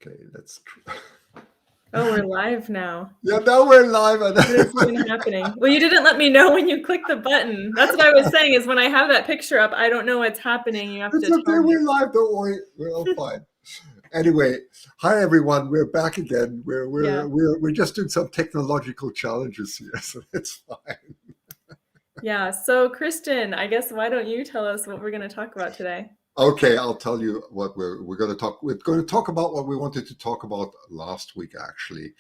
Okay, that's true. Oh, we're live now. Yeah, now we're live. What is even happening? Well, you didn't let me know when you clicked the button. That's what I was saying, is when I have that picture up, I don't know what's happening. You have It's to okay, tell me. we're live. Don't worry, we're all fine. Anyway, hi everyone. We're back again. We're just doing some technological challenges here, so it's fine. Yeah. So, Christian, I guess why don't you tell us what we're going to talk about today? Okay, I'll tell you what we're going to talk. We're going to talk about what we wanted to talk about last week, actually.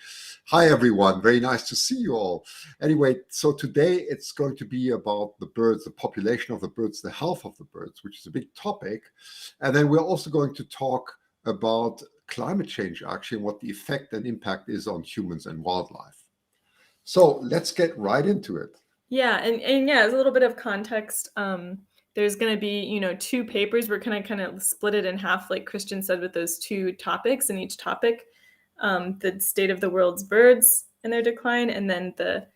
Hi, everyone. Very nice to see you all. Anyway, so today it's going to be about the birds, the population of the birds, the health of the birds, which is a big topic. And then we're also going to talk about climate change, actually, and what the effect and impact is on humans and wildlife. So let's get right into it. Yeah, and yeah, as a little bit of context, there's going to be, two papers. We're going to kind of split it in half, like Christian said, with those two topics. And each topic, the state of the world's birds and their decline, and then the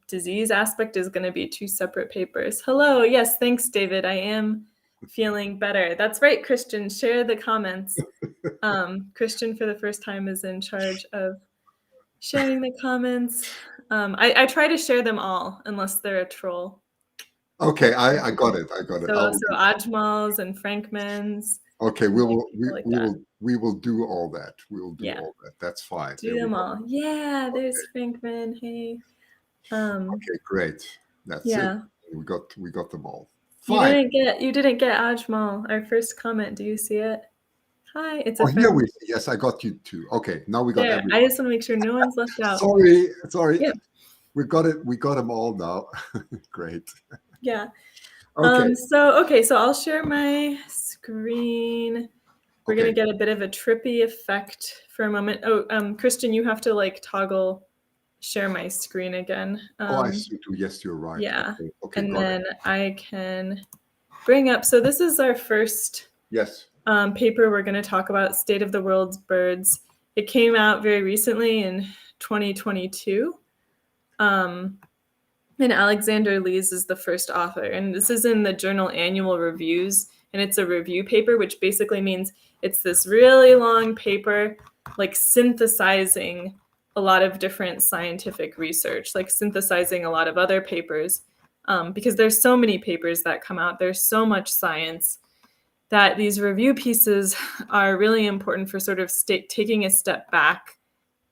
disease aspect is going to be two separate papers. Hello. Yes, thanks, David. I am feeling better. That's right, Christian. Share the comments. Christian, for the first time, is in charge of sharing the comments. I try to share them all, unless they're a troll. Okay, I got it. So Ajmal's and Frankman's. Okay, we will do all that. We'll do all that. That's fine. Do them all. Yeah, there's Frankman. Hey. Okay, great. That's it. We got them all. Fine. You didn't get Ajmal, our first comment. Do you see it? Hi, it's a here yes, I got you too. Okay, now we got everyone. I just want to make sure no one's left out. Sorry. Yeah. We got it. We got them all now. Great. Yeah. Okay. So I'll share my screen. We're gonna get a bit of a trippy effect for a moment. Oh, Christian, you have to toggle share my screen again. I see too. Yes, you're right. Yeah. Okay. And then I can bring up. So this is our first. Yes. Paper we're going to talk about, State of the World's Birds. It came out very recently in 2022. And Alexander Lees is the first author. And this is in the journal Annual Reviews. And it's a review paper, which basically means it's this really long paper, synthesizing a lot of different scientific research, synthesizing a lot of other papers. Because there's so many papers that come out. There's so much science that these review pieces are really important for sort of taking a step back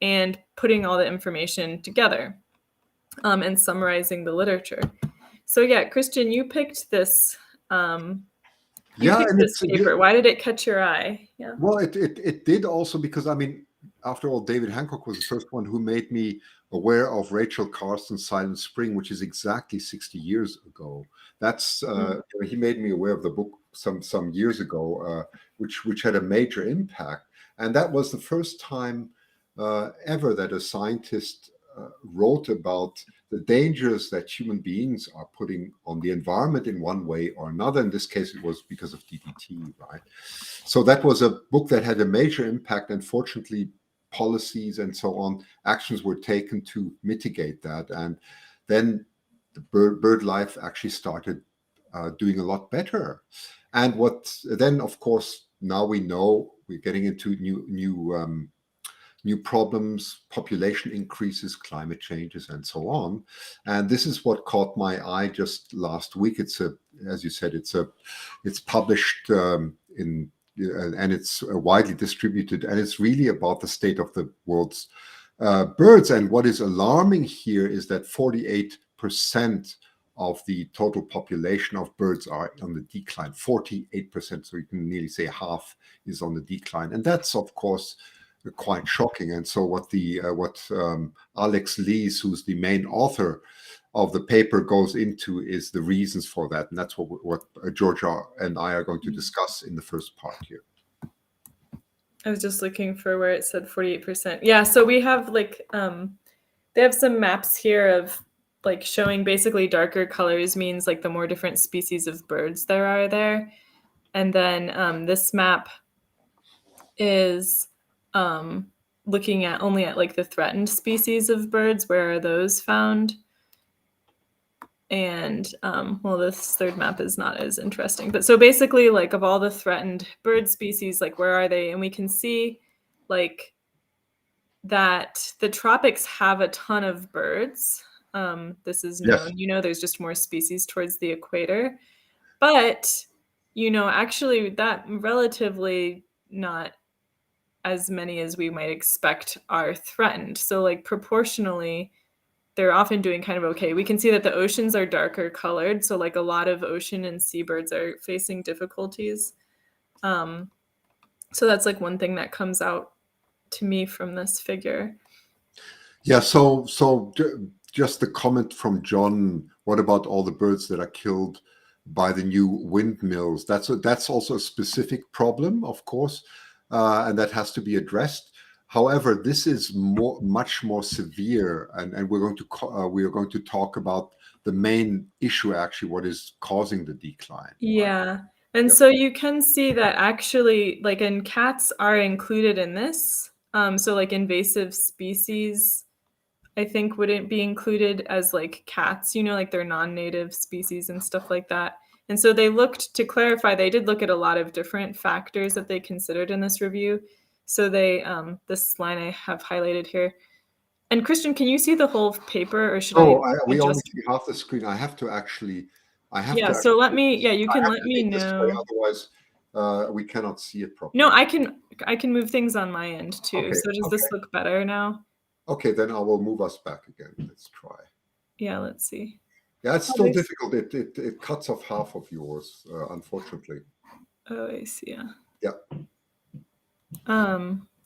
and putting all the information together and summarizing the literature. So yeah, Christian, you picked this. This paper. Why did it catch your eye? Yeah. Well, it did also because, after all, David Hancock was the first one who made me aware of Rachel Carson's Silent Spring, which is exactly 60 years ago. That's he made me aware of the book some years ago, which had a major impact, and that was the first time ever that a scientist wrote about the dangers that human beings are putting on the environment in one way or another. In this case, it was because of DDT, right? So that was a book that had a major impact, and fortunately, policies and so on, actions were taken to mitigate that, and then the bird life actually started doing a lot better. And then, of course, now we know we're getting into new problems, population increases, climate changes, and so on. And this is what caught my eye just last week. As you said, it's published and it's widely distributed, and it's really about the state of the world's birds. And what is alarming here is that 48% of the total population of birds are on the decline. 48%, so you can nearly say half is on the decline, and that's of course quite shocking. And so what Alex Lees, who's the main author of the paper, goes into is the reasons for that, and that's what Georgia and I are going to discuss in the first part here. I was just looking for where it said 48%. Yeah, so we have they have some maps here of showing basically darker colors means the more different species of birds there are there. And then this map is looking at only at the threatened species of birds. Where are those found? And this third map is not as interesting. But so basically, of all the threatened bird species, where are they? And we can see like that the tropics have a ton of birds. This is known. Yes. There's just more species towards the equator. But, actually that relatively not as many as we might expect are threatened. So like proportionally, they're often doing kind of okay. We can see that the oceans are darker colored. So like a lot of ocean and seabirds are facing difficulties. So that's like one thing that comes out to me from this figure. Yeah. Just the comment from John. What about all the birds that are killed by the new windmills? That's also a specific problem, of course, and that has to be addressed. However, this is much more severe, and we are going to talk about the main issue, actually, what is causing the decline. Yeah. And Yep. so you can see that actually, like, and cats are included in this. So like invasive species, I think wouldn't be included as like cats, like they're non-native species and stuff like that. And so they looked to clarify, they did look at a lot of different factors that they considered in this review. So they, this line I have highlighted here. And Christian, can you see the whole paper, or should We only adjust? see half the screen. I have to actually. Yeah. So let me. Yeah, you I can have let to me make this way, know. otherwise we cannot see it properly. No, I can move things on my end too. Okay, So does this look better now? Okay, then I will move us back again. Let's try. Yeah. Let's see. Yeah, it's still difficult. It cuts off half of yours, unfortunately. Oh, I see. Yeah. Yeah.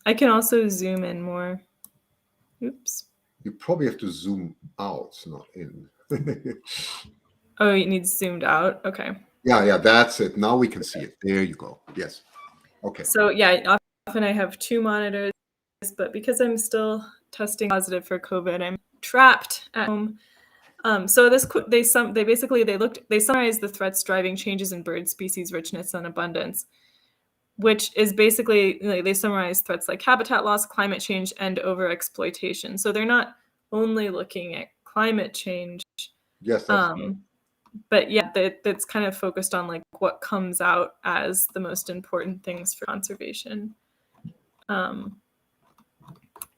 I can also zoom in more. Oops. You probably have to zoom out, not in. Oh, it needs zoomed out. Okay. Yeah, that's it. Now we can see it. There you go. Yes. Okay. So yeah, often I have two monitors, but because I'm still testing positive for COVID, I'm trapped at home. So they summarized the threats driving changes in bird species richness and abundance, which is basically, they summarize threats like habitat loss, climate change, and overexploitation. So they're not only looking at climate change. Yes. That's but yeah, that's kind of focused on like what comes out as the most important things for conservation.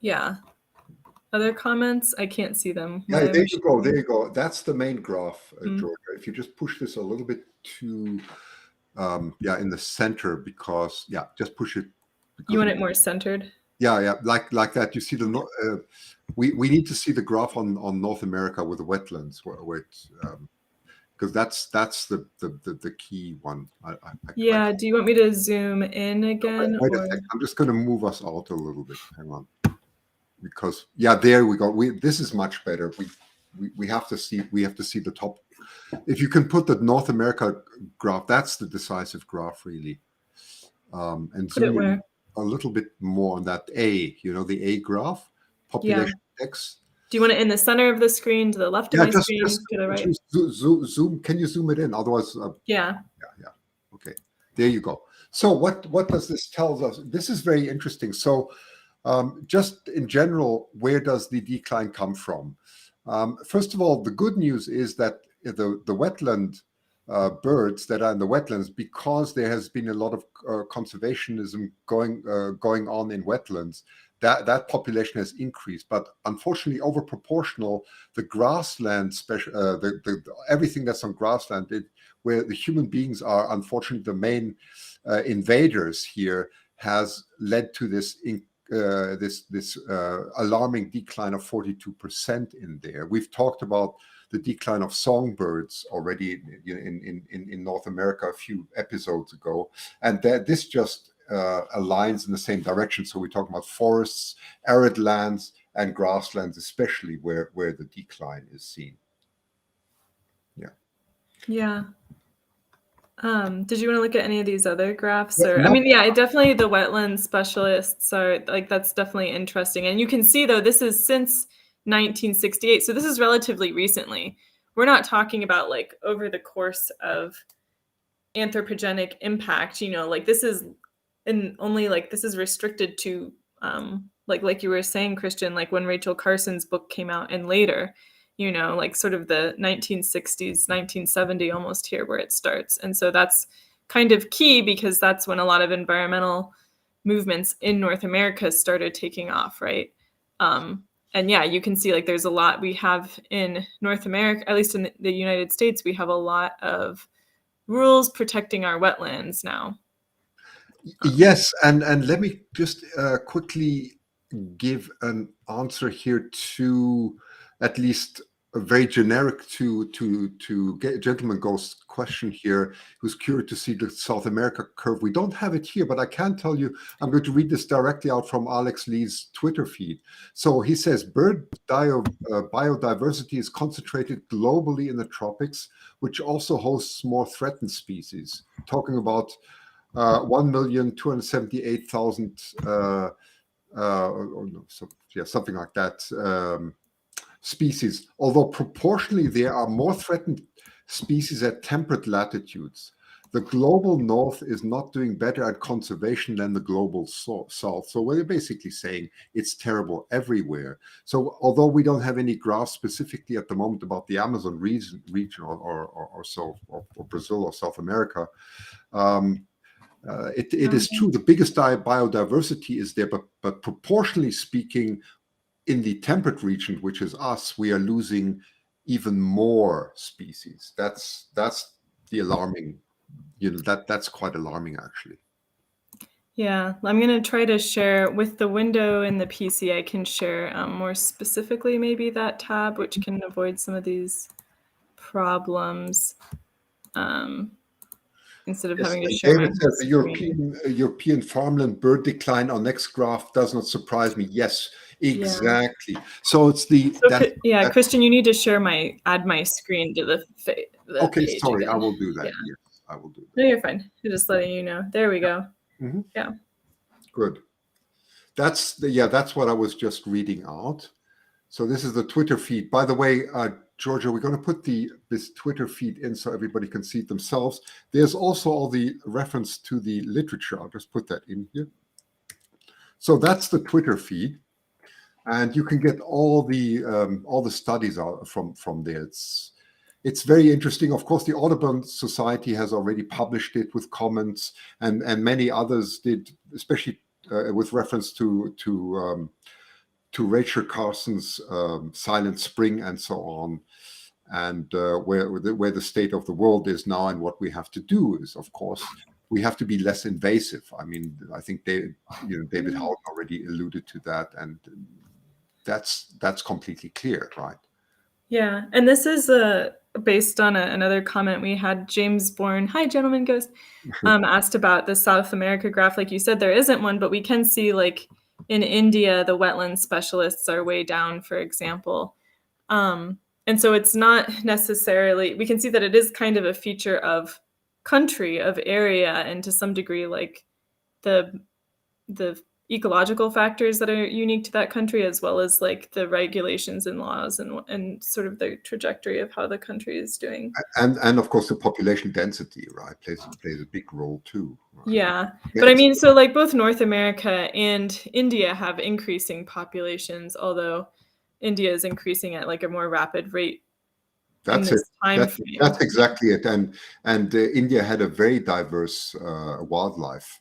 Yeah. Other comments? I can't see them. Yeah, there you go. There you go. That's the main graph, Georgia. If you just push this a little bit to, in the center, because just push it. You want it more centered? Yeah, like that. You see we need to see the graph on North America with the wetlands, where because that's the key one. Do you want me to zoom in again? Wait a second. I'm just going to move us out a little bit. Hang on. Because there we go. This is much better. We have to see the top. If you can put the North America graph, that's the decisive graph, really. And zoom in a little bit more on that the A graph, population index. Do you want it in the center of the screen, to the left of my screen, to the right? Zoom. Can you zoom it in? Otherwise, yeah. Okay, there you go. So what does this tell us? This is very interesting. So just in general, where does the decline come from? First of all, the good news is that the wetland birds that are in the wetlands, because there has been a lot of conservationism going on in wetlands, that population has increased. But unfortunately, over proportional, the grassland, everything that's on grassland, where the human beings are unfortunately the main invaders here, has led to this alarming decline of 42% in there. We've talked about the decline of songbirds already in North America a few episodes ago, and this just aligns in the same direction. So we talk about forests, arid lands, and grasslands, especially where the decline is seen. Yeah. Did you want to look at any of these other graphs? Definitely the wetland specialists are like, that's definitely interesting. And you can see, though, this is since 1968. So this is relatively recently. We're not talking about like over the course of anthropogenic impact, this is this is restricted to like you were saying, Christian, like when Rachel Carson's book came out and later, like sort of the 1960s, 1970 almost here where it starts. And so that's kind of key, because that's when a lot of environmental movements in North America started taking off, right? And yeah, you can see like there's a lot we have in North America, at least in the United States, we have a lot of rules protecting our wetlands now. Yes, and let me just quickly give an answer here to at least a very generic to Gentleman Ghost's question here, who's curious to see the South America curve. We don't have it here, but I can tell you, I'm going to read this directly out from Alex Lee's Twitter feed. So he says, bird biodiversity is concentrated globally in the tropics, which also hosts more threatened species. Talking about 1,278,000 or no, so, yeah, something like that, species. Although proportionally there are more threatened species at temperate latitudes. The global north is not doing better at conservation than the global south. So we're basically saying it's terrible everywhere. So although we don't have any graphs specifically at the moment about the Amazon region or so, or Brazil or South America, it is true the biggest biodiversity is there, but proportionally speaking, in the temperate region, which is us, we are losing even more species. That's the alarming, that's quite alarming actually. Yeah, I'm going to try to share with the window in the PC. I can share more specifically maybe that tab, which can avoid some of these problems. Instead of having to share David my says the screen. European farmland bird decline on next graph does not surprise me. Yes, exactly. Yeah. So it's Christian, you need to add my screen to the okay, page sorry, again. I will do that. Yeah. Yes, I will do that. No, you're fine. I'm just letting you know. There we go. Mm-hmm. Yeah. Good. That's what I was just reading out. So this is the Twitter feed. By the way, Georgia, we're going to put this Twitter feed in so everybody can see it themselves. There's also all the reference to the literature. I'll just put that in here. So that's the Twitter feed, and you can get all the studies out from there. It's very interesting. Of course, the Audubon Society has already published it with comments, and many others did, especially with reference to Rachel Carson's Silent Spring and so on, and where the state of the world is now, and what we have to do is, of course, we have to be less invasive. I mean, I think David Howard already alluded to that, and that's completely clear, right? Yeah, and this is based on another comment we had. James Bourne, hi, Gentleman Ghost, asked about the South America graph. Like you said, there isn't one, but we can see like in India, the wetland specialists are way down, for example. And so it's not necessarily, we can see that it is kind of a feature of country, of area, and to some degree, like the ecological factors that are unique to that country, as well as like the regulations and laws and sort of the trajectory of how the country is doing. And of course, the population density, right, plays a big role too. Right? Yeah, but I mean, so like both North America and India have increasing populations, although India is increasing at like a more rapid rate. That's it. That's exactly it. And India had a very diverse wildlife.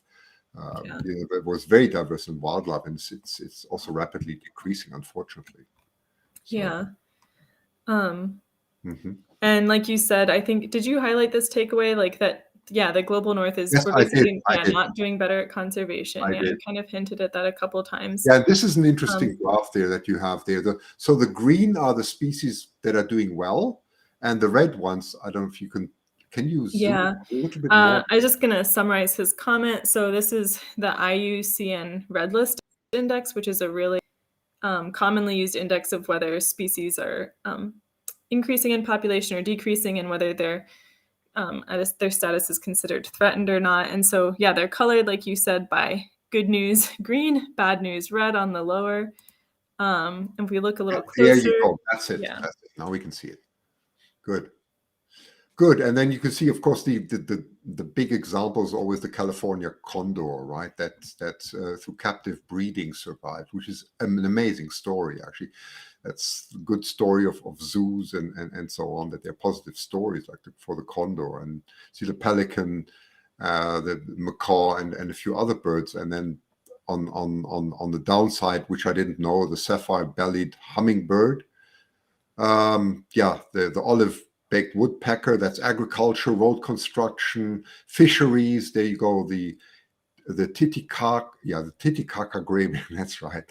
It was very diverse in wildlife, and it's also rapidly decreasing, unfortunately. So. Yeah. And like you said, I think, did you highlight this takeaway, like that? Yeah, the global north is not doing better at conservation. I kind of hinted at that a couple of times. Yeah, this is an interesting graph there that you have there. So the green are the species that are doing well, and the red ones, I don't know if you can you zoom a little bit more? I'm just going to summarize his comment. So this is the Iucn red list index, which is a really commonly used index of whether species are increasing in population or decreasing, and whether their status is considered threatened or not. And so, yeah, they're colored, like you said, by good news, green, bad news, red on the lower. If we look a little closer. There you go. That's it. Yeah. That's it. Now we can see it. Good. And then you can see, of course, the big example is always the California Condor, right? That's through captive breeding survived, which is an amazing story, actually. That's a good story of zoos and so on, that they're positive stories, like for the condor, and see the pelican, the macaw, and a few other birds. And then on the downside, which I didn't know, the sapphire-bellied hummingbird. The olive-baked woodpecker, that's agriculture, road construction, fisheries. There you go. The Titicaca graybill, that's right,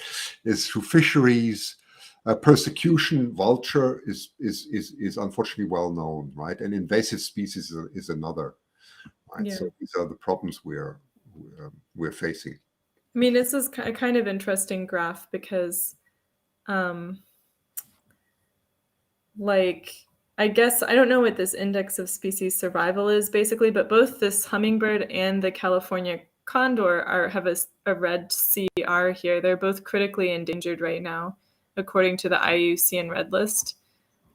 is through fisheries. Persecution, vulture is unfortunately well known, right? And invasive species is another, right? Yeah. So these are the problems we're facing. I mean, this is a kind of interesting graph because, I guess I don't know what this index of species survival is basically, but both this hummingbird and the California condor have a red CR here. They're both critically endangered right now, according to the Iucn red list.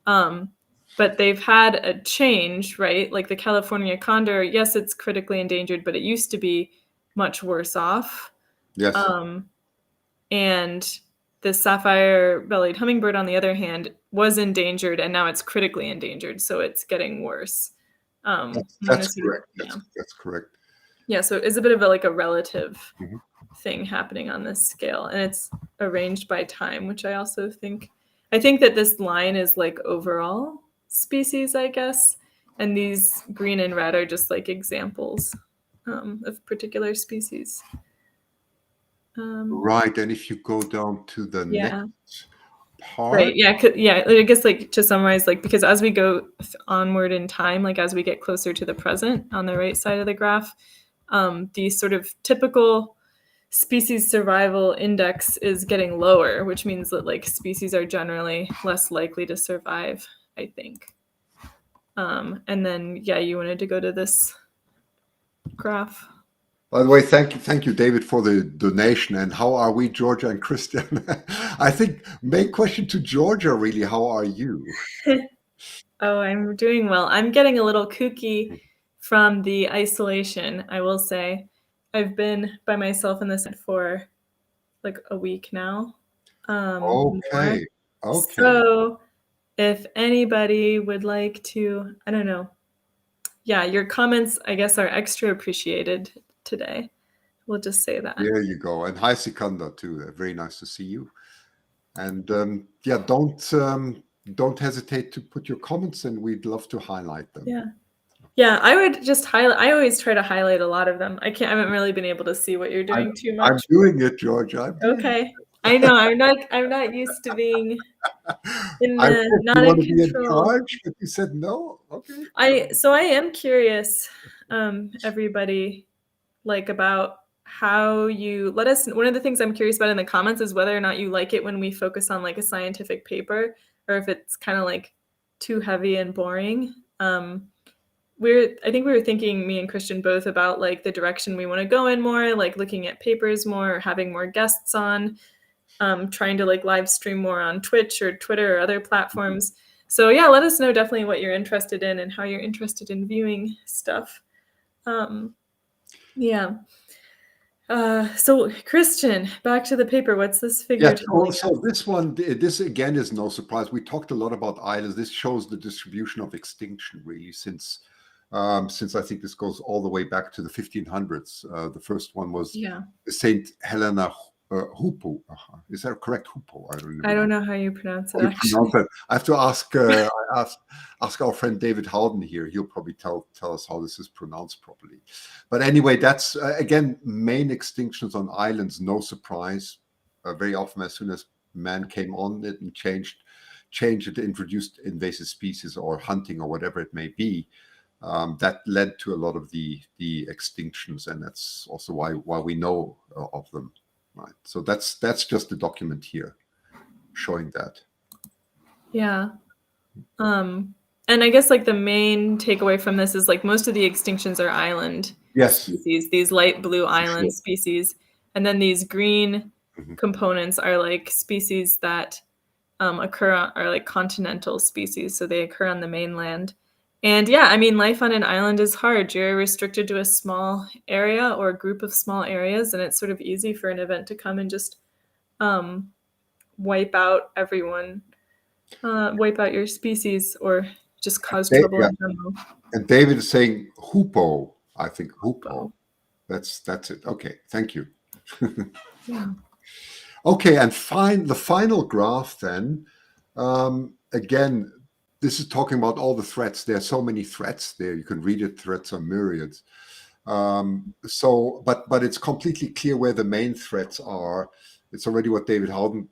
But they've had a change, right? Like the California condor, yes, it's critically endangered, but it used to be much worse off. Yes. And the sapphire-bellied hummingbird, on the other hand, was endangered, and now it's critically endangered, so it's getting worse. That's correct. That's correct. Yeah, so it's a bit of a relative thing happening on this scale, and it's arranged by time, which I think that this line is overall species, I guess, and these green and red are just examples of particular species. Right, and if you go down to the next part, right, I guess to summarize, because as we go onward in time, as we get closer to the present on the right side of the graph, the sort of typical species survival index is getting lower, which means that species are generally less likely to survive, I think. And then you wanted to go to this graph. By the way, thank you, David, for the donation. And how are we, Georgia and Christian? I think main question to Georgia, really, how are you? Oh, I'm doing well. I'm getting a little kooky from the isolation, I will say. I've been by myself in this for a week now. Okay. So if anybody would like to, I don't know. Yeah, your comments, I guess, are extra appreciated today. We'll just say that. There you go. And hi, Sikanda, too. Very nice to see you. And don't hesitate to put your comments in. We'd love to highlight them. Yeah, I would just highlight. I always try to highlight a lot of them. I haven't really been able to see what you're doing too much. I'm doing it, Georgia. Okay. I know. I'm not used to being not in control. Charge, but you said no. Okay. So I am curious, everybody, about how you let us. One of the things I'm curious about in the comments is whether or not you like it when we focus on a scientific paper, or if it's kind of too heavy and boring. I think we were thinking, me and Christian both, about the direction we want to go in more, looking at papers more, or having more guests on, trying to live stream more on Twitch or Twitter or other platforms. So let us know definitely what you're interested in and how you're interested in viewing stuff. So Christian, back to the paper. What's this figure? So this one, this again is no surprise. We talked a lot about islands. This shows the distribution of extinction, really, since I think this goes all the way back to the 1500s. The first one was Saint Helena Hupo. Is that correct? Hupo? I don't know how you pronounce it. Actually. I have to ask ask our friend David Howden here. He'll probably tell us how this is pronounced properly. But anyway, that's again main extinctions on islands. No surprise. Very often, as soon as man came on it and changed it, introduced invasive species or hunting or whatever it may be. That led to a lot of the extinctions, and that's also why we know of them. Right. So that's just the document here showing that. Yeah. And I guess the main takeaway from this is most of the extinctions are island species, these light blue island species. And then these green components are species that are continental species. So they occur on the mainland. And life on an island is hard. You're restricted to a small area or a group of small areas, and it's sort of easy for an event to come and just wipe out everyone, wipe out your species, or just cause trouble in general. And David is saying Hupo, I think Hupo. That's it. Okay, thank you. Yeah. Okay, and the final graph then, again, this is talking about all the threats. There are so many threats there. You can read it, threats are myriads. But it's completely clear where the main threats are. It's already what David Howden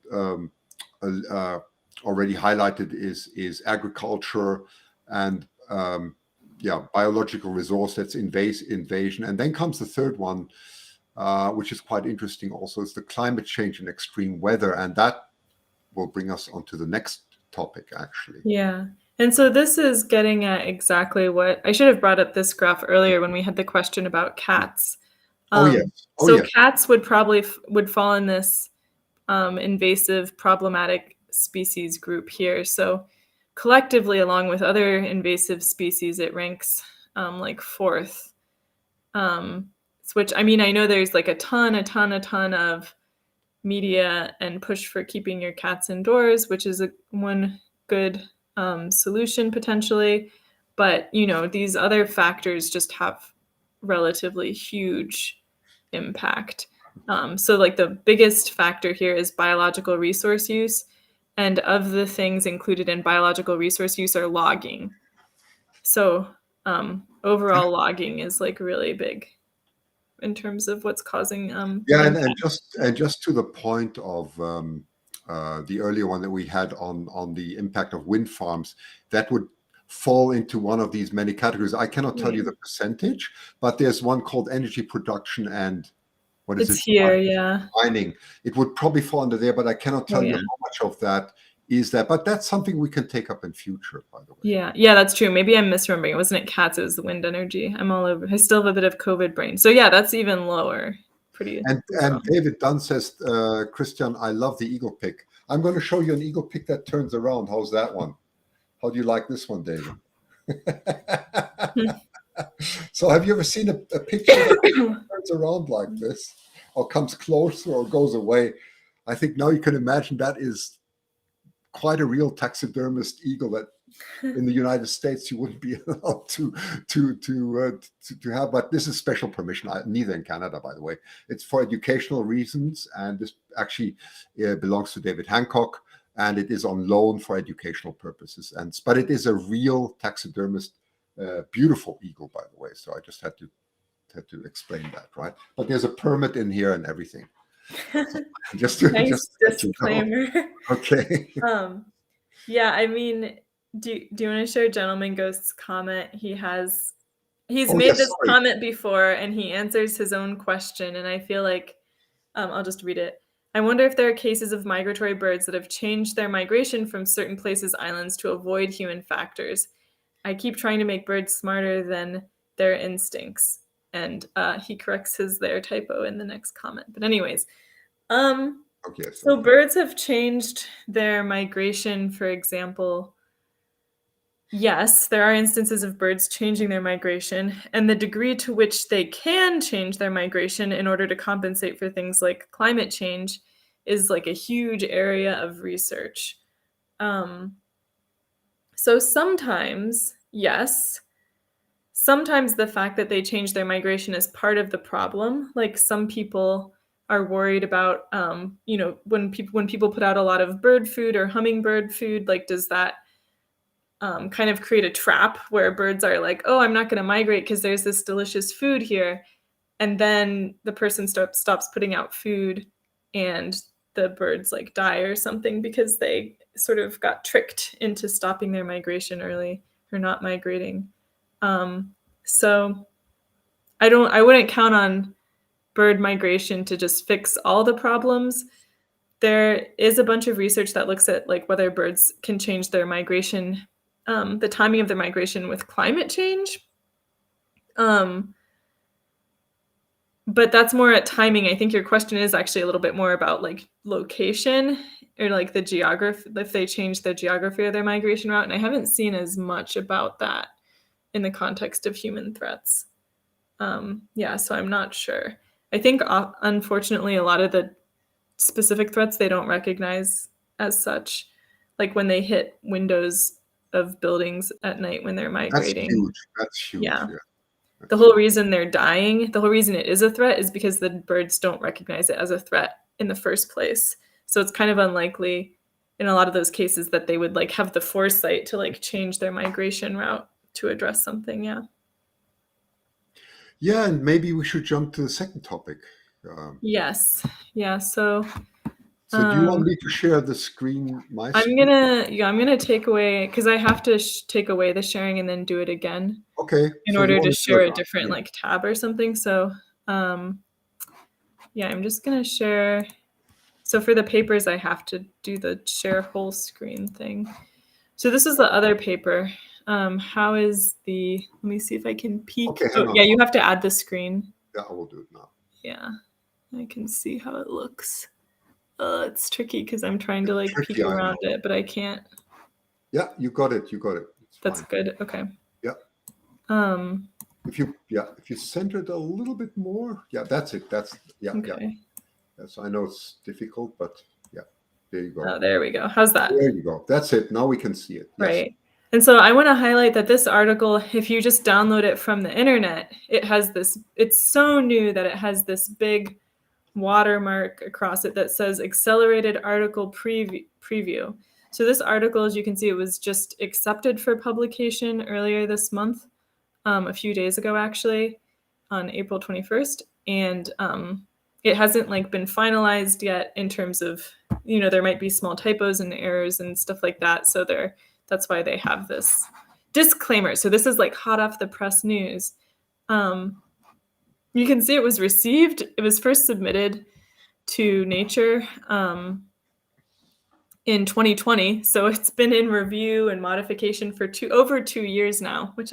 already highlighted is agriculture and biological resource, that's invasion. And then comes the third one, which is quite interesting also, is the climate change and extreme weather. And that will bring us on to the next topic, actually. Yeah. And so this is getting at exactly what I should have brought up this graph earlier when we had the question about cats. Cats would probably would fall in this invasive problematic species group here. So collectively, along with other invasive species, it ranks like fourth. Which, I mean, I know there's like a ton of media and push for keeping your cats indoors, which is one good solution potentially. But, these other factors just have relatively huge impact. So like the biggest factor here is biological resource use. And of the things included in biological resource use are logging. So overall logging is like really big in terms of what's causing and just to the point of the earlier one that we had on the impact of wind farms, that would fall into one of these many categories. I cannot tell you the percentage, but there's one called energy production and what is it's here, mining. It would probably fall under there, but I cannot tell you how much of that is that. But that's something we can take up in future, by the way. Yeah, that's true. Maybe I'm misremembering. It wasn't cats, it was the wind energy. I'm all over. I still have a bit of COVID brain. So yeah, that's even lower. And David Dunn says, Christian, I love the eagle pick. I'm going to show you an eagle pick that turns around. How's that one? How do you like this one, David? So have you ever seen a picture that turns around like this, or comes closer or goes away? I think now you can imagine that is quite a real taxidermist eagle that in the United States you wouldn't be allowed to have. But this is special permission, neither in Canada, by the way. It's for educational reasons, and this actually belongs to David Hancock, and it is on loan for educational purposes. But it is a real taxidermist, beautiful eagle, by the way. So I just had to explain that, right? But there's a permit in here and everything. Just nice disclaimer. You know. Okay. Yeah, I mean, do you want to share Gentleman Ghost's comment? He's made this comment before, and he answers his own question, and I feel like I'll just read it. I wonder if there are cases of migratory birds that have changed their migration from certain places, islands, to avoid human factors. I keep trying to make birds smarter than their instincts. And he corrects their typo in the next comment. But anyways, so birds have changed their migration, for example. Yes, there are instances of birds changing their migration, and the degree to which they can change their migration in order to compensate for things like climate change is like a huge area of research. So sometimes, yes, sometimes the fact that they change their migration is part of the problem. Like some people are worried about, when people put out a lot of bird food or hummingbird food, like does that kind of create a trap where birds are like, oh, I'm not going to migrate because there's this delicious food here. And then the person stops putting out food and the birds like die or something because they sort of got tricked into stopping their migration early or not migrating. So I wouldn't count on bird migration to just fix all the problems. There is a bunch of research that looks at like whether birds can change their migration, the timing of their migration with climate change. But that's more at timing. I think your question is actually a little bit more about like location or like the geography, if they change the geography of their migration route. And I haven't seen as much about that in the context of human threats. So I'm not sure. I think, unfortunately, a lot of the specific threats they don't recognize as such, like when they hit windows of buildings at night when they're migrating. That's huge. Yeah. the whole reason they're dying, the whole reason it is a threat is because the birds don't recognize it as a threat in the first place. So it's kind of unlikely in a lot of those cases that they would like have the foresight to like change their migration route to address something. Yeah. Yeah, and maybe we should jump to the second topic. Yes. Yeah. So So do you want me to share the screen? I'm gonna take away, because I have to take away the sharing and then do it again. Okay. In so order you to want share do a it different now? like tab or something. So yeah, I'm just gonna share. So for the papers, I have to do the share whole screen thing. So this is the other paper. How is the, let me see if I can peek. Okay, Oh, hang on. yeah, you have to add the screen. Yeah, I will do it now. Yeah, I can see how it looks. It's tricky because I'm trying to like Tricky, peek I around know. it, but I can't. Yeah, you got it. You got it. It's That's fine. good. Okay. Yeah. If you center it a little bit more, yeah, that's it. That's yeah. Okay. Yes, I know it's difficult, but yeah, there you go. Oh, there we go. How's that? There you go. That's it. Now we can see it. Yes. Right. And so I want to highlight that this article, if you just download it from the internet, it has this, it's so new that it has this big watermark across it that says accelerated article preview. So this article, as you can see, it was just accepted for publication earlier this month, a few days ago actually, on April 21st. And it hasn't like been finalized yet in terms of, there might be small typos and errors and stuff like that. So that's why they have this disclaimer. So this is like hot off the press news. You can see it was received. It was first submitted to Nature in 2020. So it's been in review and modification for over 2 years now, which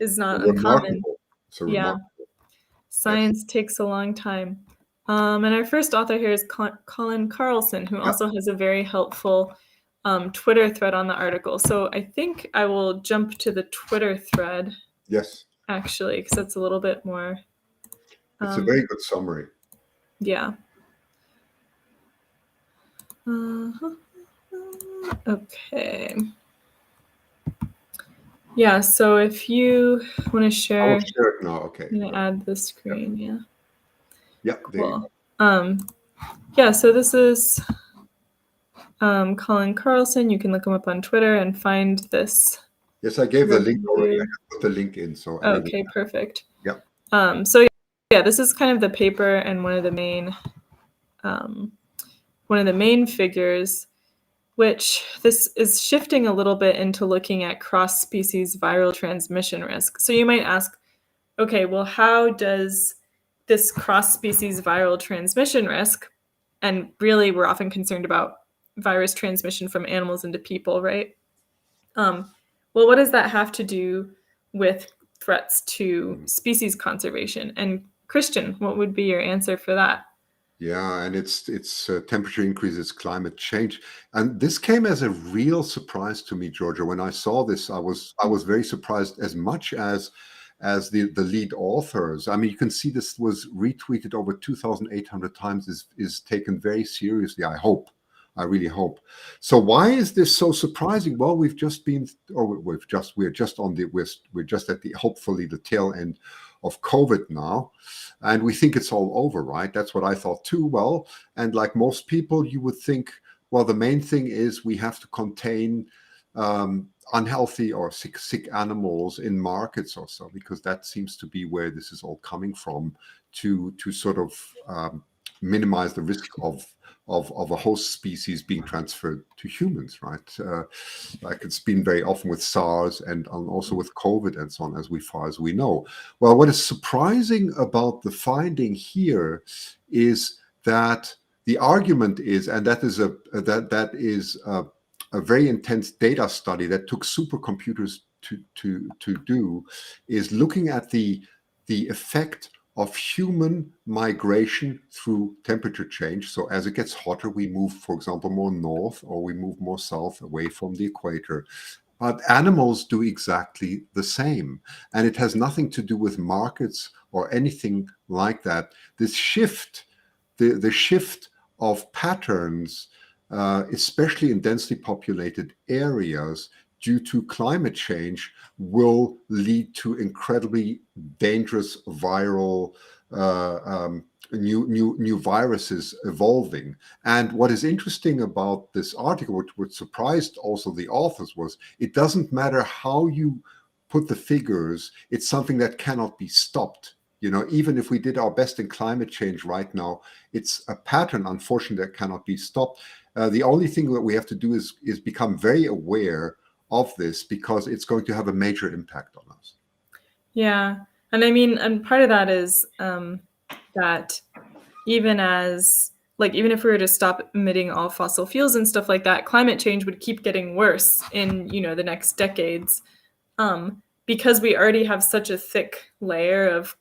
is not uncommon. Remarkable. So Yeah. remarkable. Science takes a long time. And our first author here is Colin Carlson, who also has a very helpful Twitter thread on the article. So I think I will jump to the Twitter thread. Yes. Actually, because it's a little bit more. It's a very good summary. Yeah. Okay. Yeah, so if you want to share, I'll share it now. Okay. I'm gonna add the screen. Yeah. Yeah. There you Cool. Yeah, so this is Colin Carlson. You can look him up on Twitter and find this. Yes, I gave the link already. I just put the link in. So okay, perfect. Yeah. So yeah, this is kind of the paper and one of the main figures, which this is shifting a little bit into looking at cross-species viral transmission risk. So you might ask, okay, well, how does this cross-species viral transmission risk, and really we're often concerned about virus transmission from animals into people, right? Well, what does that have to do with threats to species conservation? And Christian, what would be your answer for that? Yeah, and it's temperature increases, climate change, and this came as a real surprise to me, Georgia. When I saw this, I was very surprised, as much as the lead authors. I mean, you can see this was retweeted over 2,800 times. Is taken very seriously. I really hope. So why is this so surprising? Well, we're just at the hopefully the tail end of COVID now, and we think it's all over, right? That's what I thought too. Well, and like most people, you would think, well, the main thing is we have to contain unhealthy or sick animals in markets or so, because that seems to be where this is all coming from, to sort of minimize the risk of a host species being transferred to humans, right? Like it's been very often with SARS and also with COVID and so on, as far as we know. Well, what is surprising about the finding here is that the argument is, and that is a very intense data study that took supercomputers to do, is looking at the effect of human migration through temperature change. So as it gets hotter, we move, for example, more north, or we move more south away from the equator. But animals do exactly the same. And it has nothing to do with markets or anything like that. This shift, the shift of patterns, especially in densely populated areas, due to climate change will lead to incredibly dangerous viral new viruses evolving. And what is interesting about this article, which surprised also the authors, was it doesn't matter how you put the figures, it's something that cannot be stopped. Even if we did our best in climate change right now, it's a pattern, unfortunately, that cannot be stopped. The only thing that we have to do is become very aware of this, because it's going to have a major impact on us. Yeah. And I mean, and part of that is that even if we were to stop emitting all fossil fuels and stuff like that, climate change would keep getting worse in, the next decades, because we already have such a thick layer of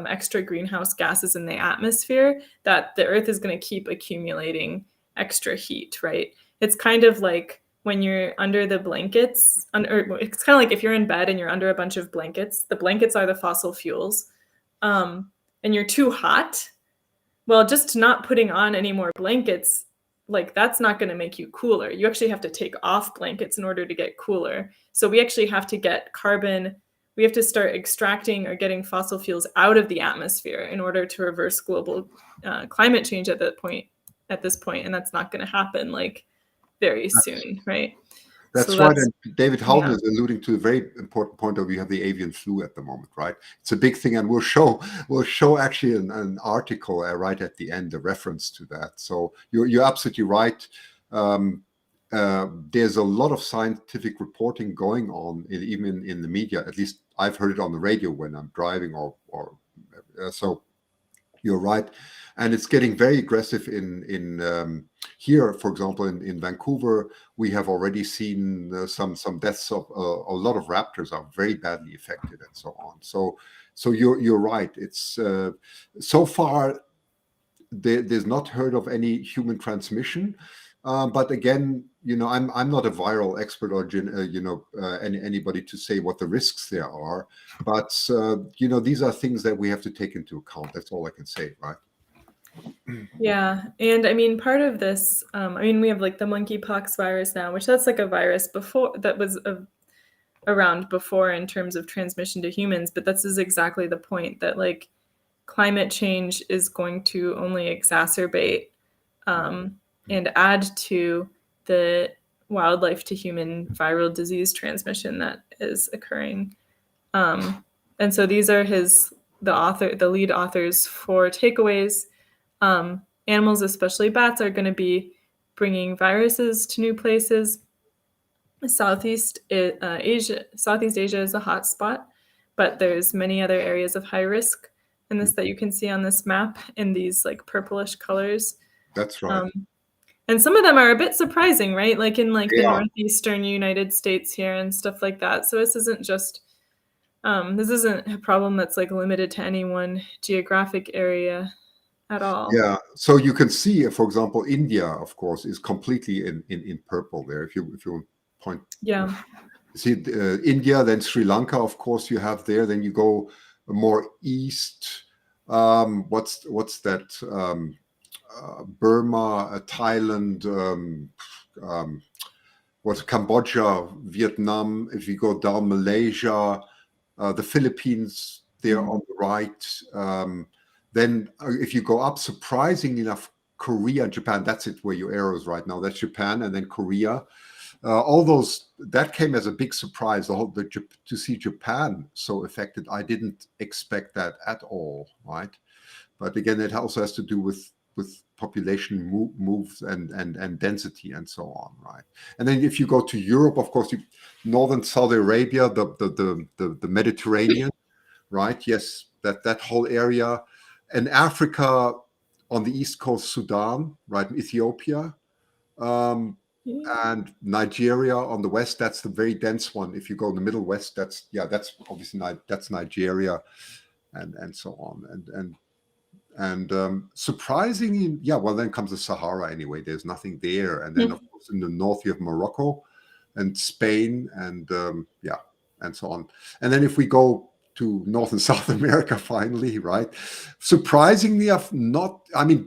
extra greenhouse gases in the atmosphere that the Earth is going to keep accumulating extra heat, right? It's kind of like when you're under the blankets, it's kind of like if you're in bed and you're under a bunch of blankets, the blankets are the fossil fuels, and you're too hot. Well, just not putting on any more blankets, like that's not going to make you cooler. You actually have to take off blankets in order to get cooler. So we actually have to get carbon. We have to start extracting or getting fossil fuels out of the atmosphere in order to reverse global climate change at this point. And that's not going to happen very soon, right? That's right. And David Howden is alluding to a very important point of, you have the avian flu at the moment, right? It's a big thing, and we'll show actually an article right at the end, a reference to that. So you're absolutely right. There's a lot of scientific reporting going on, even in the media. At least I've heard it on the radio when I'm driving, so you're right. And it's getting very aggressive in here, for example, in Vancouver. We have already seen some deaths of a lot of raptors are very badly affected, and so on. So you're right. It's so far there's not heard of any human transmission. But again, I'm not a viral expert or anybody to say what the risks there are. But these are things that we have to take into account. That's all I can say, right? Yeah, and I mean, part of this, we have the monkeypox virus now, which that's a virus that was around before in terms of transmission to humans. But this is exactly the point, that climate change is going to only exacerbate and add to the wildlife to human viral disease transmission that is occurring. And so these are the lead authors for takeaways. Animals, especially bats, are going to be bringing viruses to new places. Southeast Asia is a hot spot, but there's many other areas of high risk in this that you can see on this map in these purplish colors. That's right. And some of them are a bit surprising, right? In the northeastern United States here and stuff like that. So this isn't just this isn't a problem that's limited to any one geographic area at all. Yeah, so you can see, for example, India, of course, is completely in purple there. If you point, yeah, see India, then Sri Lanka, of course, you have there. Then you go more east. What's that? Burma, Thailand, Cambodia, Vietnam. If you go down, Malaysia, the Philippines, there on the right. Then if you go up, surprisingly enough, Korea and Japan, that's it where your arrow is right now. That's Japan, and then Korea. All those, that came as a big surprise, to see Japan so affected. I didn't expect that at all, right? But again, it also has to do with population moves and density and so on, right? And then if you go to Europe, of course, northern Saudi Arabia, the Mediterranean, right? Yes, that whole area. And Africa on the east coast, Sudan, right? Ethiopia, and Nigeria on the west. That's the very dense one. If you go in the Middle West, that's obviously that's Nigeria, and so on. And surprisingly, well, then comes the Sahara anyway. There's nothing there. And then, of course, in the north, you have Morocco and Spain and and so on. And then if we go to North and South America, finally, right? Surprisingly,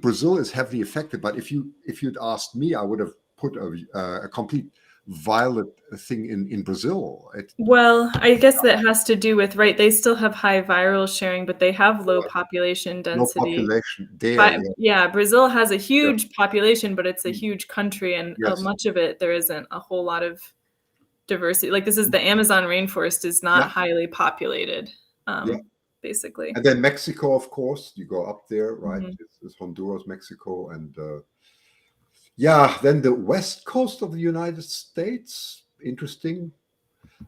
Brazil is heavily affected. But if you'd asked me, I would have put a complete violet thing in Brazil. Well, I guess that has to do with, right, they still have high viral sharing, but they have low population No density. population there. But yeah, Brazil has a huge population, but it's a Mm. huge country, and Yes. much of it, there isn't a whole lot of diversity. Like this is the Amazon rainforest is not Yeah. highly populated, Yeah. basically. And then Mexico, of course, you go up there, right? Mhm. It's Honduras, Mexico, and yeah, then the west coast of the United States. Interesting.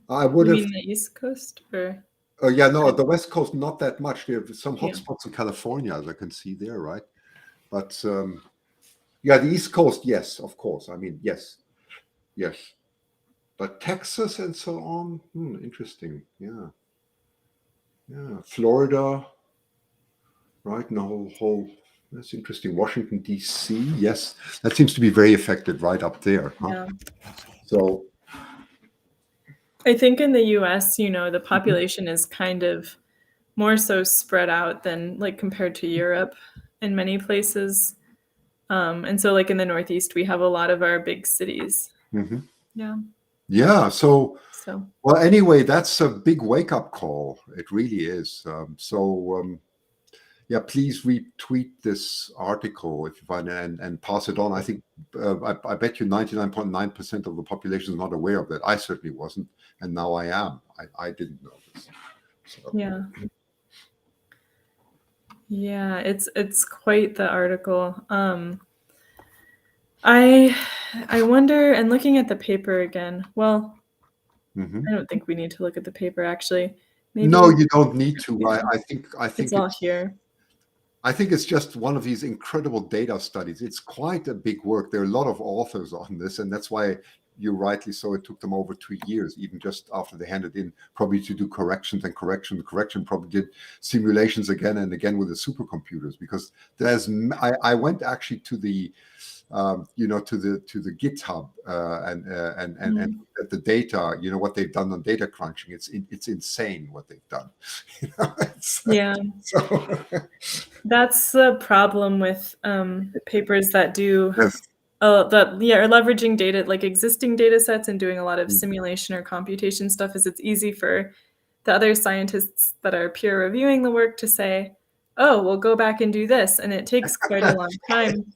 I would You have. mean the East Coast, or Yeah, no, the west coast not that much. There are some yeah. hotspots in California, as I can see there, right? But yeah, the East Coast, yes, of course. I mean, yes, yes. But Texas and so on, interesting. Yeah, yeah. Florida, right? And the whole. That's interesting. Washington D.C. Yes, that seems to be very affected right up there. Huh? Yeah. So I think in the US, the population is kind of more so spread out than like compared to Europe in many places. And so like in the Northeast, we have a lot of our big cities. mhm. Yeah. Yeah. So So well, anyway, that's a big wake up call. It really is. Yeah, please retweet this article if you find it and pass it on. I think I bet you 99.9% of the population is not aware of that. I certainly wasn't, and now I am. I didn't know this. So. yeah. Yeah, it's quite the article. I wonder, and looking at the paper again. Well, Mhm. I don't think we need to look at the paper actually. Maybe No, you don't need to. yeah, I think it's all here. I think it's just one of these incredible data studies. It's quite a big work. There are a lot of authors on this, and that's why you rightly so it took them over 2 years, even just after they handed in, probably to do corrections and correction, probably did simulations again and again with the supercomputers, because I went actually to the to the GitHub and Mhm. looked at the data, what they've done on data crunching. It's insane what they've done. Yeah, So that's the problem with papers that do yes. are leveraging data, like existing data sets, and doing a lot of simulation or computation stuff. Is it's easy for the other scientists that are peer reviewing the work to say, "Oh, we'll go back and do this," and it takes quite a long time.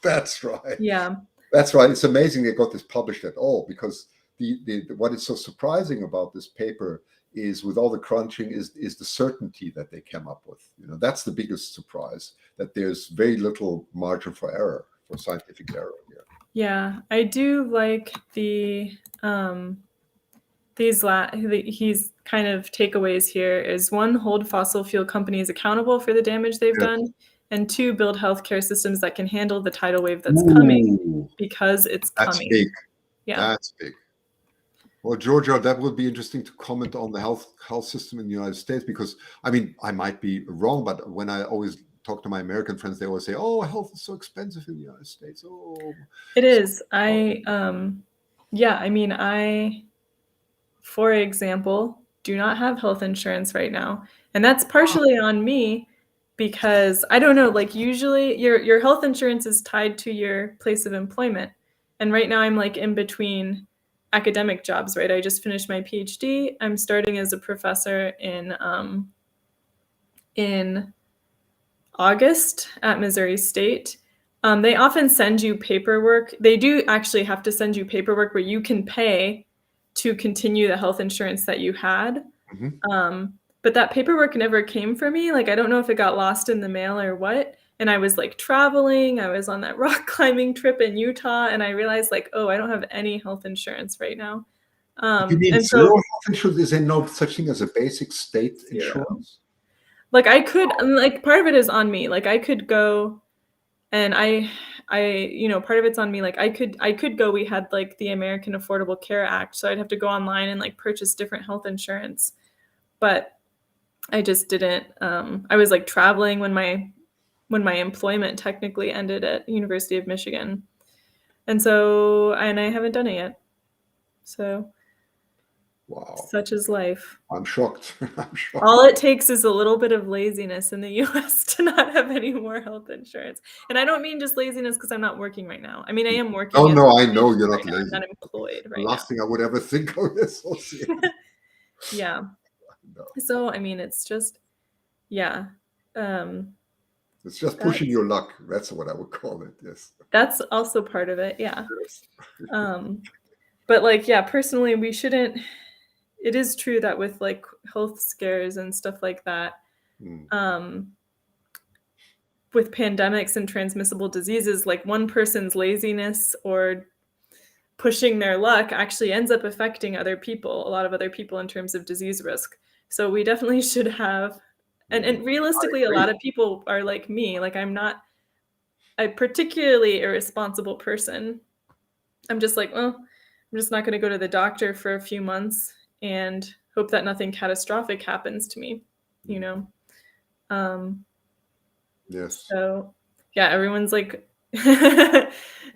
That's right. Yeah. That's right. It's amazing they got this published at all, because the what is so surprising about this paper is, with all the crunching, is the certainty that they came up with. That's the biggest surprise, that there's very little margin for error, for scientific error here. Yeah, I do like the he's kind of takeaways here is: one, hold fossil fuel companies accountable for the damage they've Yeah. done, and two, build healthcare systems that can handle the tidal wave that's coming, Ooh, because it's that's coming. big. Yeah. That's big. Well, Georgia, that would be interesting to comment on the health system in the United States, because I mean, I might be wrong, but when I always talk to my American friends, they always say, "Oh, health is so expensive in the United States." Oh, It is. For example, do not have health insurance right now. And that's partially on me, because I don't know, like usually your health insurance is tied to your place of employment. And right now I'm like in between academic jobs, right? I just finished my PhD. I'm starting as a professor in August at Missouri State. They often send you paperwork. They do actually have to send you paperwork where you can pay to continue the health insurance that you had. mhm. But that paperwork never came for me. Like, I don't know if it got lost in the mail or what. And I was like traveling. I was on that rock climbing trip in Utah, and I realized like, oh, I don't have any health insurance right now. You mean And zero so health insurance? Is there no such thing as a basic state zero. insurance? Like I could, like part of it is on me. Like I could go, and part of it's on me. Like I could go. We had like the American Affordable Care Act, so I'd have to go online and like purchase different health insurance. But I just didn't. I was like traveling when my employment technically ended at University of Michigan, and I haven't done it yet. So Wow. Such is life. I'm shocked. I'm shocked. All it takes is a little bit of laziness in the US to not have any more health insurance. And I don't mean just laziness because I'm not working right now. I mean, I am working. Oh, as no, a I know you're right not now. I'm lazy. not employed The right last now. thing I would ever think of is associate. Yeah. No. So, I mean, it's just, yeah. It's just pushing your luck. That's what I would call it. Yes. That's also part of it. Yeah. Yes. But like, yeah, personally, we shouldn't. It is true that with like health scares and stuff like that, with pandemics and transmissible diseases, like one person's laziness or pushing their luck actually ends up affecting other people, a lot of other people in terms of disease risk. So we definitely should have, and realistically, a lot of people are like me. Like I'm not a particularly irresponsible person. I'm just like, well, I'm just not going to go to the doctor for a few months and hope that nothing catastrophic happens to me, you know? Yes. So yeah, everyone's like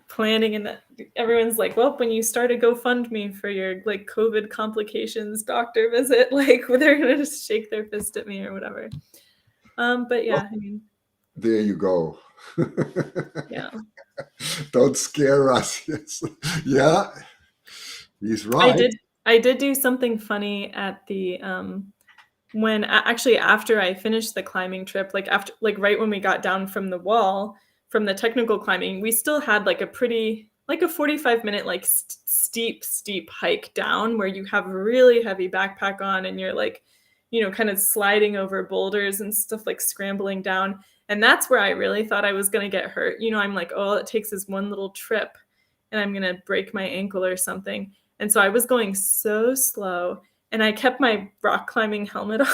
planning, and everyone's like, well, when you start a GoFundMe for your like COVID complications doctor visit, like they're going to just shake their fist at me or whatever. But yeah, I mean, there you go. yeah. Don't scare us. Yes. Yeah. He's right. I did do something funny at the when actually after I finished the climbing trip, like after like right when we got down from the wall from the technical climbing, we still had like a pretty like a 45-minute like steep hike down where you have a really heavy backpack on and you're like, you know, kind of sliding over boulders and stuff, like scrambling down. And that's where I really thought I was going to get hurt. You know, I'm like, oh, all it takes is one little trip and I'm going to break my ankle or something. And so I was going so slow and I kept my rock climbing helmet on.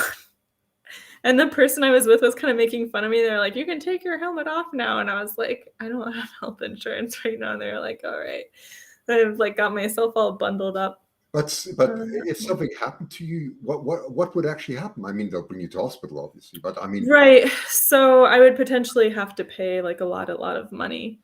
And the person I was with was kind of making fun of me. They're like, you can take your helmet off now. And I was like, I don't have health insurance right now. And they're like, all right. I've like got myself all bundled up. But if something happened to you, what would actually happen? I mean, they'll bring you to hospital, obviously. But I mean, right. So I would potentially have to pay like a lot of money.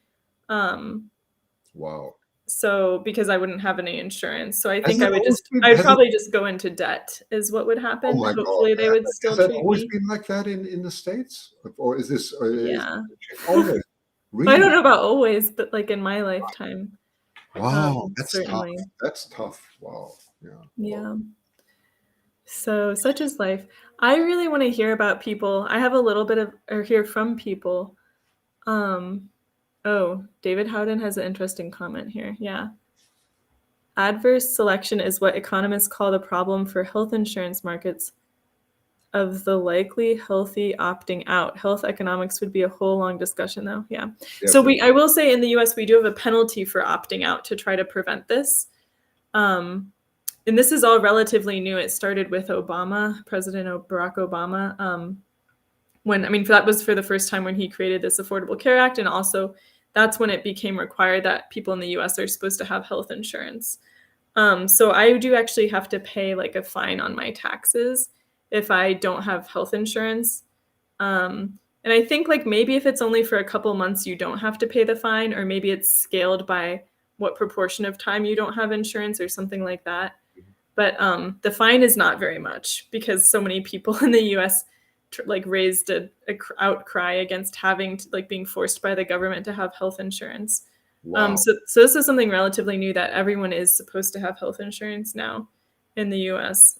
Wow. So because I wouldn't have any insurance, so I think I'd probably just go into debt is what would happen. Oh my Hopefully God. they would still treat me. Has that always been like that in the States, or is this? Yeah. Always. Really? I don't know about always, but like in my lifetime. Wow, that's certainly. tough. That's tough. Wow. Yeah. Yeah. So such is life. I really want to hear about people. I have a little bit of or hear from people. Oh, David Howden has an interesting comment here. Yeah. Adverse selection is what economists call the problem for health insurance markets of the likely healthy opting out. Health economics would be a whole long discussion though. Yeah. So I will say in the US, we do have a penalty for opting out to try to prevent this. And this is all relatively new. It started with Obama, President Barack Obama. That was for the first time when he created this Affordable Care Act. And also that's when it became required that people in the US are supposed to have health insurance. So I do actually have to pay like a fine on my taxes if I don't have health insurance. And I think like maybe if it's only for a couple months, you don't have to pay the fine, or maybe it's scaled by what proportion of time you don't have insurance or something like that. But the fine is not very much because so many people in the US raised a outcry against having to, like being forced by the government to have health insurance. Wow. So this is something relatively new that everyone is supposed to have health insurance now in the US.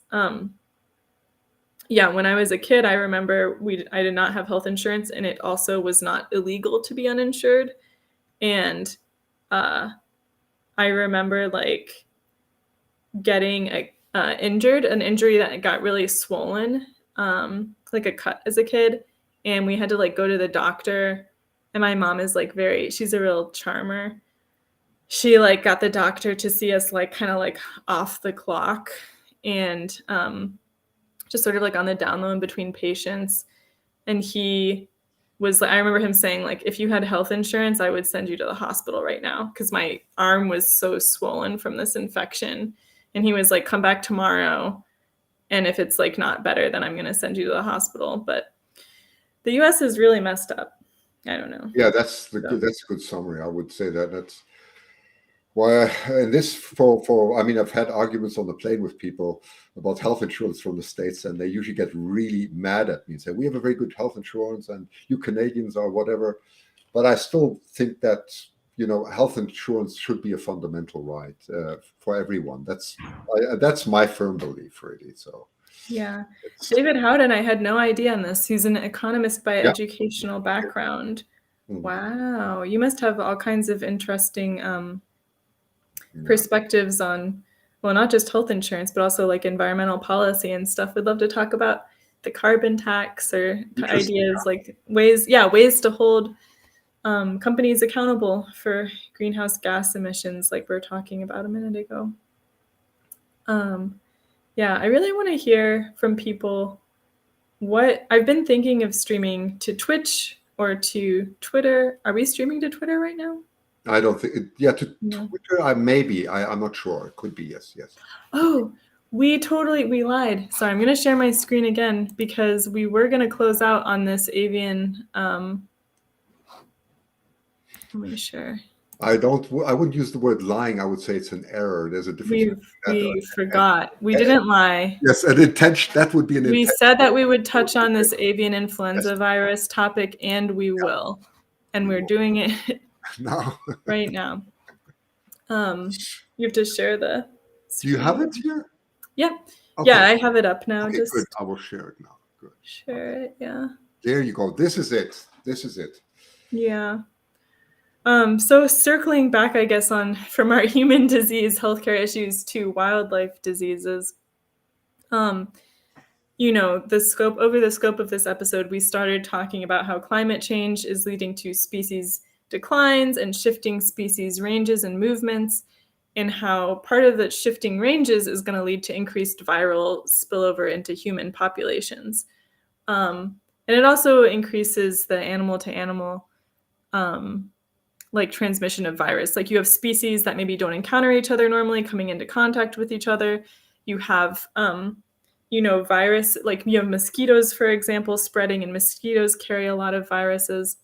Yeah, when I was a kid, I remember I did not have health insurance, and it also was not illegal to be uninsured. And I remember like getting an injury that got really swollen, like a cut as a kid, and we had to like go to the doctor. And my mom is like she's a real charmer. She like got the doctor to see us like kind of like off the clock and just sort of like on the down low in between patients. And he was like, I remember him saying like, if you had health insurance, I would send you to the hospital right now because my arm was so swollen from this infection. And he was like, come back tomorrow. And if it's like not better, then I'm going to send you to the hospital. But the US is really messed up. I don't know. Yeah, that's a good summary. I would say that Well, and this for I mean, I've had arguments on the plane with people about health insurance from the States, and they usually get really mad at me and say, we have a very good health insurance and you Canadians are whatever. But I still think that, health insurance should be a fundamental right for everyone. That's my firm belief, really. So Yeah. David Howden, I had no idea on this. He's an economist by yeah. educational background. Mhm. Wow. You must have all kinds of interesting Yeah. perspectives on, well, not just health insurance, but also like environmental policy and stuff. We'd love to talk about the carbon tax or ideas like ways to hold companies accountable for greenhouse gas emissions, like we were talking about a minute ago. Yeah, I really want to hear from people what I've been thinking of streaming to Twitch or to Twitter. Are we streaming to Twitter right now? I don't think. Yeah, to No. Twitter, I'm not sure. It could be yes. Oh, we lied. Sorry, I'm going to share my screen again because we were going to close out on this avian. Let me share. I wouldn't use the word lying. I would say it's an error. There's a difference. We forgot. We didn't lie. Yes, an intention. That would be an intention. We said that we would touch on this avian influenza virus topic, and we will. And we're doing it No. right now. You have to share the screen. Do you have it here? Yeah. Okay. Yeah, I have it up now. Okay, good. I will share it now. Good. Share it, yeah. There you go. This is it. Yeah. So circling back, I guess, from our human disease healthcare issues to wildlife diseases. Over the scope of this episode, we started talking about how climate change is leading to species declines and shifting species ranges and movements, and how part of the shifting ranges is going to lead to increased viral spillover into human populations. And it also increases the animal to animal transmission of virus. Like you have species that maybe don't encounter each other normally coming into contact with each other. You have virus, like you have mosquitoes, for example, spreading, and mosquitoes carry a lot of viruses.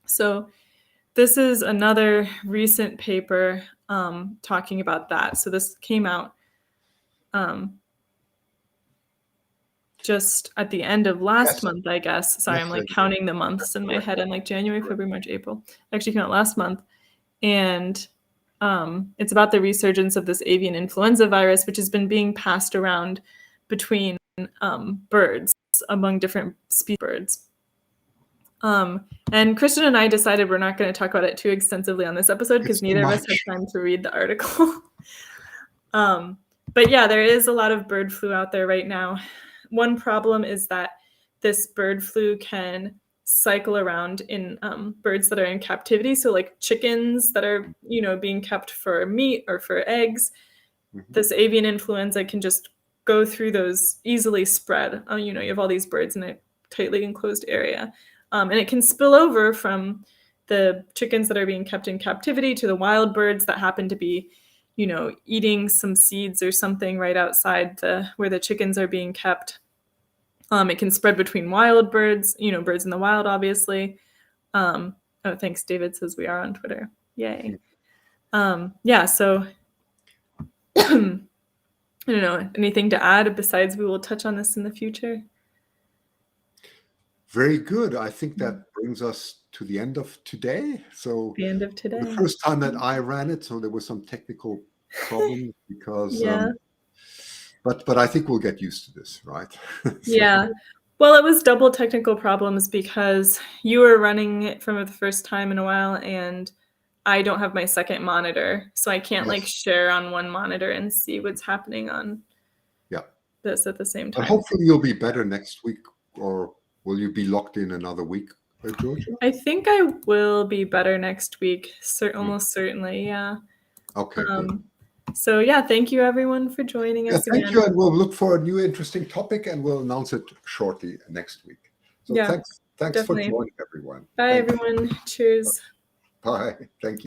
So this is another recent paper talking about that. So this came out just at the end of last month, I guess. Sorry, I'm like counting the months in my head. I'm like January, February, March, April. Actually came out last month. And it's about the resurgence of this avian influenza virus, which has been being passed around between birds, among different species of birds. And Christian and I decided we're not going to talk about it too extensively on this episode because neither of us had time to read the article. But yeah, there is a lot of bird flu out there right now. One problem is that this bird flu can cycle around in birds that are in captivity. So like chickens that are, being kept for meat or for eggs. Mm-hmm. This avian influenza can just go through those, easily spread. You have all these birds in a tightly enclosed area. And it can spill over from the chickens that are being kept in captivity to the wild birds that happen to be, eating some seeds or something right outside where the chickens are being kept. It can spread between wild birds, birds in the wild, obviously. Oh, thanks. David says we are on Twitter. Yay. Yeah, so I don't know, anything to add besides we will touch on this in the future? Very good. I think that brings us to the end of today. So the end of today. The first time that I ran it, so there was some technical problems because but I think we'll get used to this, right? Yeah. Well, it was double technical problems because you were running it for the first time in a while and I don't have my second monitor. So I can't share on one monitor and see what's happening on this at the same time. But hopefully you'll be better next week, or will you be locked in another week, Georgia? I think I will be better next week. Almost certainly, yeah. Okay, good. So yeah, thank you everyone for joining us again. Thank you, and we'll look for a new interesting topic and we'll announce it shortly next week. So thanks definitely. For joining, everyone. Bye, everyone. Cheers. Bye. Thank you.